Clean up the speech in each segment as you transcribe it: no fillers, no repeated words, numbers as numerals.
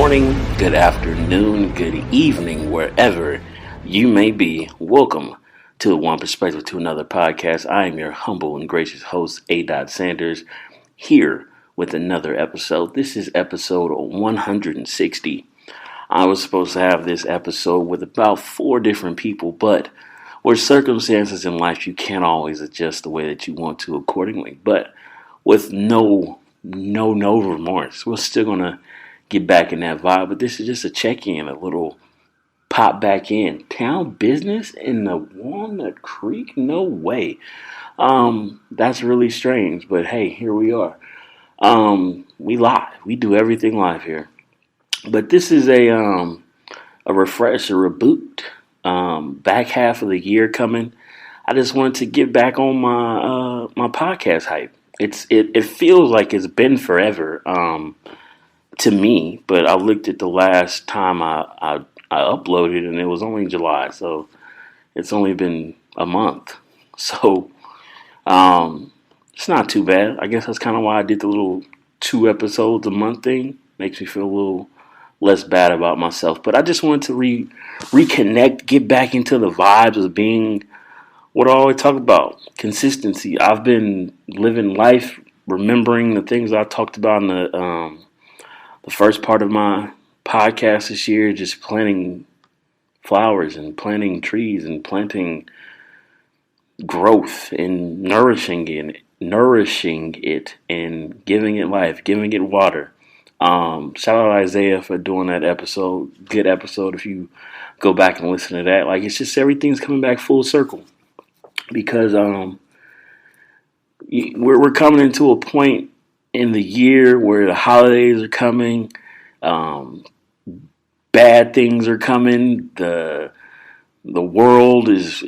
morning, good afternoon, good evening, wherever you may be. Welcome to One Perspective to Another podcast. I am your humble and gracious host, A. Sanders, here with another episode. This is episode 160. I was supposed to have this episode with about 4 different people, but with circumstances in life, you can't always adjust the way that you want to accordingly. But with no remorse, we're still going to get back in that vibe. But this is just a check-in, a little pop back in. Town business in the Walnut Creek? No way. That's really strange, but hey, here we are. We live. We do everything live here. But this is a refresh, a reboot. Back half of the year coming. I just wanted to get back on my podcast hype. It feels like it's been forever to me, but I looked at the last time I uploaded and it was only July, so it's only been a month. So it's not too bad. I guess that's kind of why I did the little 2 episodes a month thing. Makes me feel a little less bad about myself. But I just wanted to reconnect, get back into the vibes of being what I always talk about, consistency. I've been living life, remembering the things I talked about in the first part of my podcast this year, just planting flowers and planting trees and planting growth and nourishing it and giving it life, giving it water. Shout out Isaiah for doing that episode. Good episode if you go back and listen to that. Like, it's just everything's coming back full circle because we're coming into a point in the year where the holidays are coming. Bad things are coming. The world is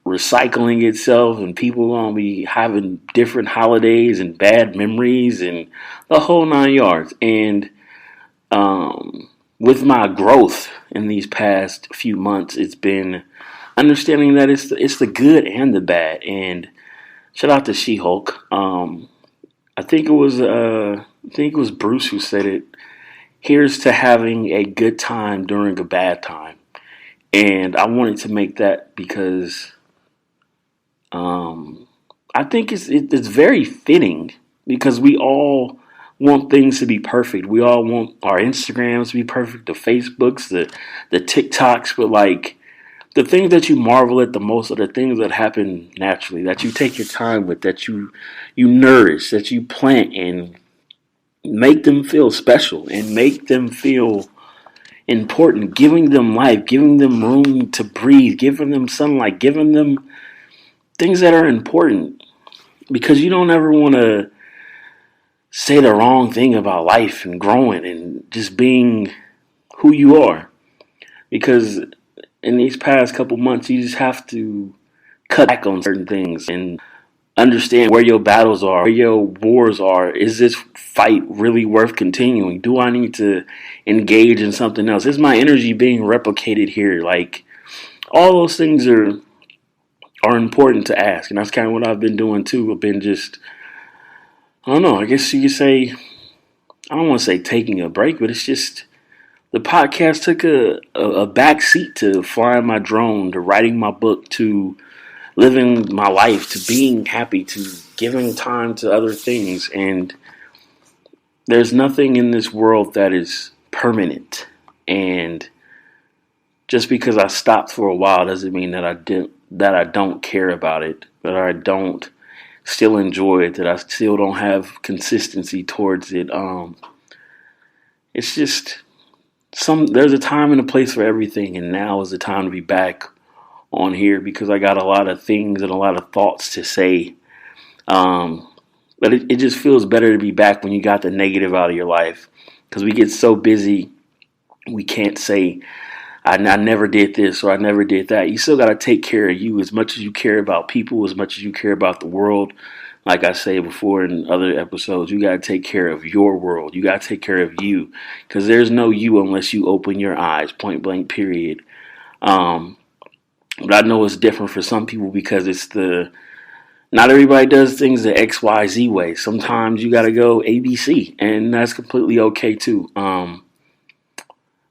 recycling itself, and people are gonna be having different holidays and bad memories and the whole 9 yards. And with my growth in these past few months, it's been understanding that it's the good and the bad. And shout out to She-Hulk. I think it was Bruce who said it. Here's to having a good time during a bad time. And I wanted to make that because I think it's very fitting because we all want things to be perfect. We all want our Instagrams to be perfect, the Facebooks, the TikToks, but like the things that you marvel at the most are the things that happen naturally, that you take your time with, that you nourish, that you plant and make them feel special and make them feel important, giving them life, giving them room to breathe, giving them sunlight, giving them things that are important, because you don't ever want to say the wrong thing about life and growing and just being who you are. Because in these past couple months, you just have to cut back on certain things and understand where your battles are, where your wars are. Is this fight really worth continuing? Do I need to engage in something else? Is my energy being replicated here? Like, all those things are important to ask, and that's kind of what I've been doing too. I've been just, I don't know, I guess you could say, I don't want to say taking a break, but it's just the podcast took a back seat to flying my drone, to writing my book, to living my life, to being happy, to giving time to other things. And there's nothing in this world that is permanent. And just because I stopped for a while doesn't mean that I don't care about it, that I don't still enjoy it, that I still don't have consistency towards it. It's just there's a time and a place for everything, and now is the time to be back on here because I got a lot of things and a lot of thoughts to say. But it just feels better to be back when you got the negative out of your life, because we get so busy we can't say I never did this or I never did that. You still got to take care of you as much as you care about people, as much as you care about the world. Like I say before in other episodes, you got to take care of your world. You got to take care of you, because there's no you unless you open your eyes, point blank, period. But I know it's different for some people because not everybody does things the XYZ way. Sometimes you got to go ABC, and that's completely okay too.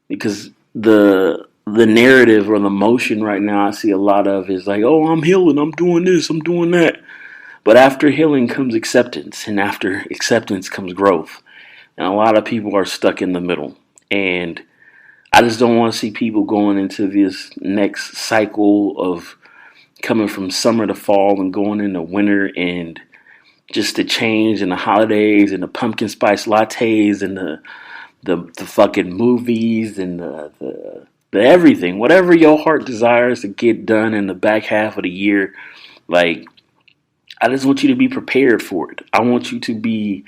because the narrative or the motion right now I see a lot of is like, oh, I'm healing, I'm doing this, I'm doing that. But after healing comes acceptance, and after acceptance comes growth. And a lot of people are stuck in the middle. And I just don't want to see people going into this next cycle of coming from summer to fall and going into winter, and just the change and the holidays and the pumpkin spice lattes and the fucking movies and the everything. Whatever your heart desires to get done in the back half of the year, like, I just want you to be prepared for it. I want you to be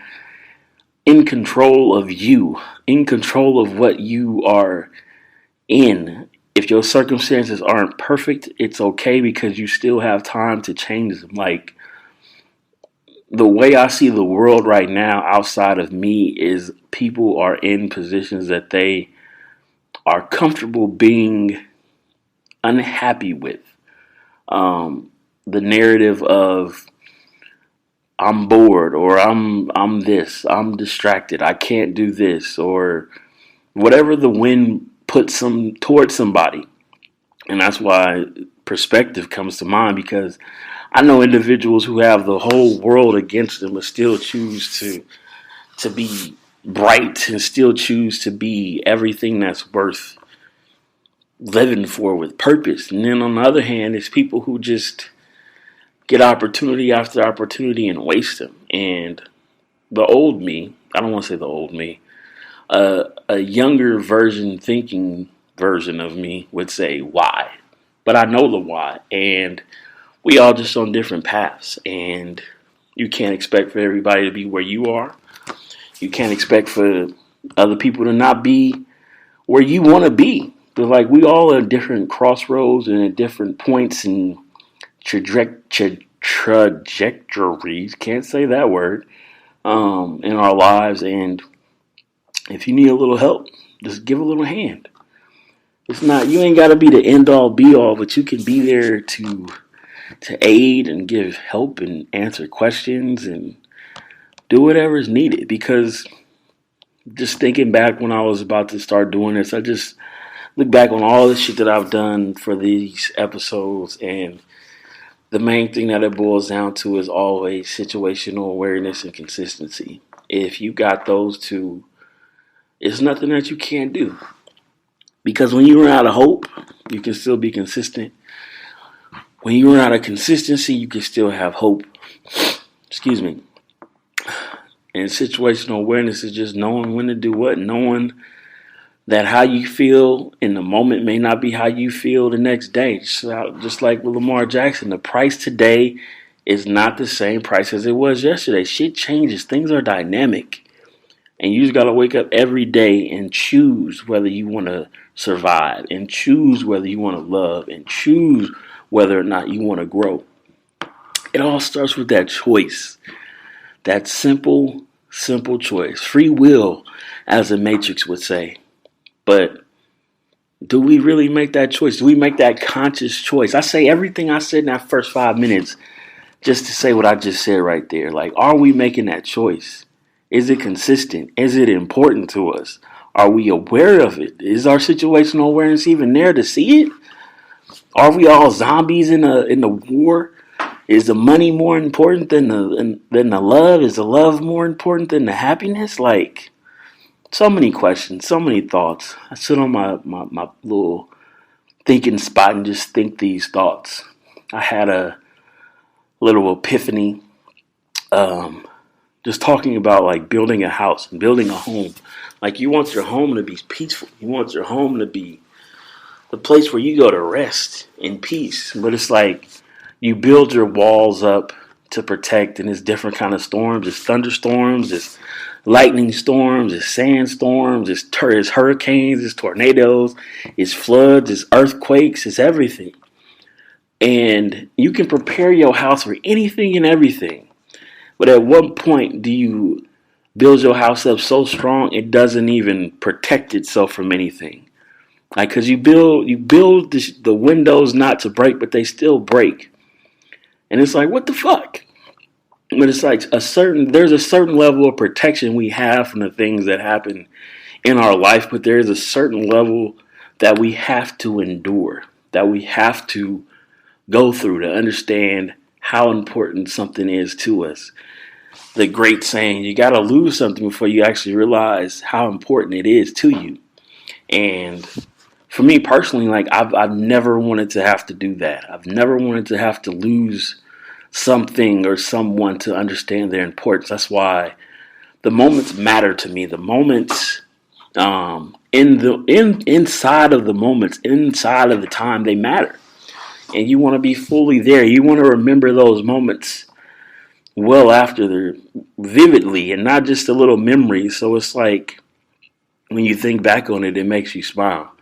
in control of you, in control of what you are in. If your circumstances aren't perfect, it's okay, because you still have time to change them. Like, the way I see the world right now outside of me is people are in positions that they are comfortable being unhappy with. The narrative of I'm bored, or I'm this, I'm distracted, I can't do this, or whatever the wind puts them towards somebody. And that's why perspective comes to mind, because I know individuals who have the whole world against them but still choose to be bright and still choose to be everything that's worth living for with purpose. And then on the other hand, it's people who just get opportunity after opportunity and waste them. And the old me, I don't want to say the old me, a younger thinking version of me would say why. But I know the why. And we all just on different paths. And you can't expect for everybody to be where you are. You can't expect for other people to not be where you want to be. But like, we all at different crossroads and at different points and trajectories, can't say that word, in our lives. And if you need a little help, just give a little hand. It's not, you ain't got to be the end all be all, but you can be there to aid and give help and answer questions and do whatever is needed. Because just thinking back when I was about to start doing this, I just look back on all the shit that I've done for these episodes, and the main thing that it boils down to is always situational awareness and consistency. If you got those two, it's nothing that you can't do. Because when you run out of hope, you can still be consistent. When you run out of consistency, you can still have hope. Excuse me. And situational awareness is just knowing when to do what, knowing that how you feel in the moment may not be how you feel the next day. Just like with Lamar Jackson, the price today is not the same price as it was yesterday. Shit changes. Things are dynamic. And you just got to wake up every day and choose whether you want to survive, and choose whether you want to love, and choose whether or not you want to grow. It all starts with that choice. That simple choice. Free will, as the Matrix would say. But do we really make that choice? Do we make that conscious choice? I say everything I said in that first 5 minutes just to say what I just said right there. Like, are we making that choice? Is it consistent? Is it important to us? Are we aware of it? Is our situational awareness even there to see it? Are we all zombies in the war? Is the money more important than the love? Is the love more important than the happiness? Like, so many questions, so many thoughts. I sit on my little thinking spot and just think these thoughts. I had a little epiphany, just talking about like building a house and building a home. Like, you want your home to be peaceful. You want your home to be the place where you go to rest in peace. But it's like you build your walls up to protect, and it's different kind of storms. It's thunderstorms, it's lightning storms, it's sandstorms, it's hurricanes, it's tornadoes, it's floods, it's earthquakes, it's everything. And you can prepare your house for anything and everything. But at what point do you build your house up so strong it doesn't even protect itself from anything? Like, because you build the windows not to break, but they still break. And it's like, what the fuck? But it's like there's a certain level of protection we have from the things that happen in our life, but there is a certain level that we have to endure, that we have to go through to understand how important something is to us. The great saying, you got to lose something before you actually realize how important it is to you. And for me personally, like I've never wanted to have to do that. I've never wanted to have to lose something or someone to understand their importance. That's why the moments matter to me. The moments inside of the moments, inside of the time, they matter. And you want to be fully there. You want to remember those moments well after they're vividly and not just a little memory. So it's like when you think back on it, it makes you smile.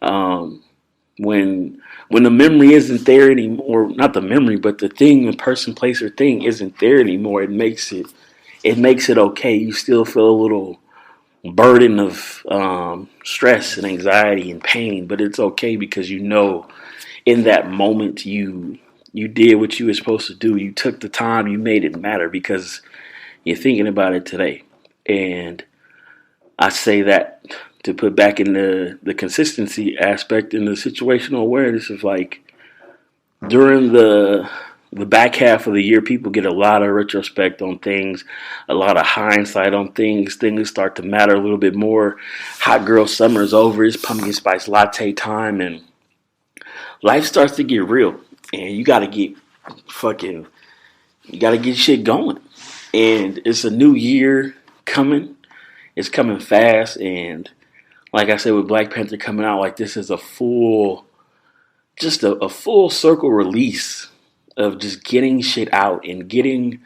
When the memory isn't there anymore, not the memory, but the thing, the person, place, or thing isn't there anymore, it makes it okay. You still feel a little burden of stress and anxiety and pain, but it's okay because you know in that moment you did what you were supposed to do. You took the time, you made it matter because you're thinking about it today. And I say that to put back in the consistency aspect and the situational awareness of like during the back half of the year, people get a lot of retrospect on things, a lot of hindsight on things. Things start to matter a little bit more. Hot girl summer's over. It's pumpkin spice latte time, and life starts to get real. And you got to get shit going. And it's a new year coming. It's coming fast. And like I said, with Black Panther coming out, like this is a full circle release of just getting shit out and getting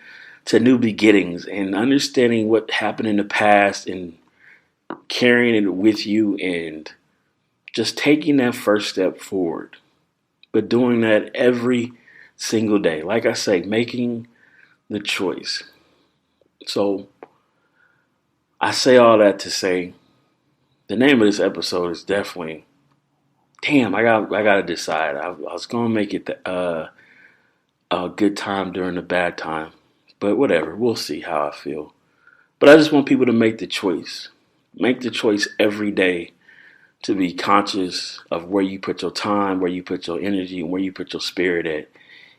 to new beginnings and understanding what happened in the past and carrying it with you and just taking that first step forward. But doing that every single day. Like I say, making the choice. So I say all that to say the name of this episode is definitely, damn, I gotta decide. I was gonna make it a good time during a bad time. But whatever, we'll see how I feel. But I just want people to make the choice. Make the choice every day to be conscious of where you put your time, where you put your energy, and where you put your spirit at.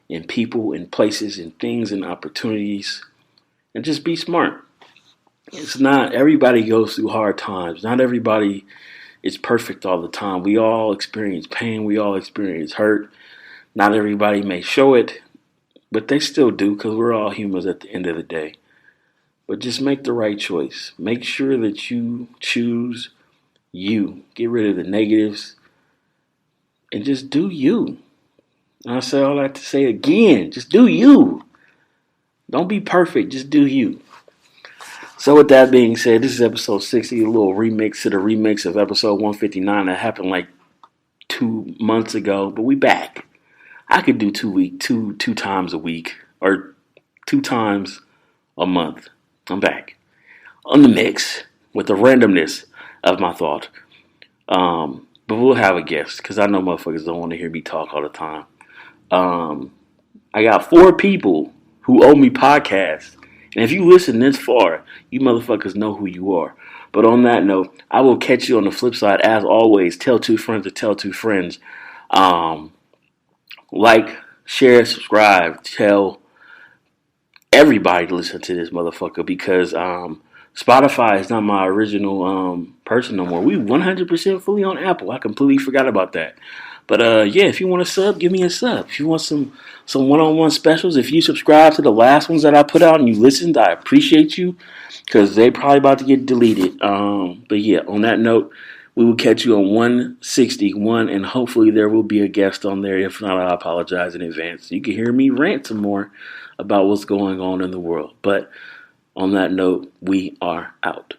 In people, in places, in things, and opportunities. And just be smart. It's not, everybody goes through hard times. Not everybody is perfect all the time. We all experience pain. We all experience hurt. Not everybody may show it, but they still do because we're all humans at the end of the day. But just make the right choice. Make sure that you choose you. Get rid of the negatives and just do you. And I say all that to say again, just do you. Don't be perfect, just do you. So with that being said, this is episode 60, a little remix to the remix of episode 159 that happened like 2 months ago, but we back. I could do two times a week or 2 times a month. I'm back on the mix with the randomness of my thought. But we'll have a guest because I know motherfuckers don't want to hear me talk all the time. I got 4 people who owe me podcasts. And if you listen this far, you motherfuckers know who you are. But on that note, I will catch you on the flip side. As always, tell 2 friends to tell 2 friends. Like, share, subscribe, tell everybody to listen to this motherfucker because Spotify is not my original person no more. We 100% fully on Apple. I completely forgot about that. But yeah, if you want a sub, give me a sub. If you want some one-on-one specials, if you subscribe to the last ones that I put out and you listened, I appreciate you because they probably about to get deleted. But yeah, on that note, we will catch you on 161, and hopefully there will be a guest on there. If not, I apologize in advance. You can hear me rant some more about what's going on in the world. But on that note, we are out.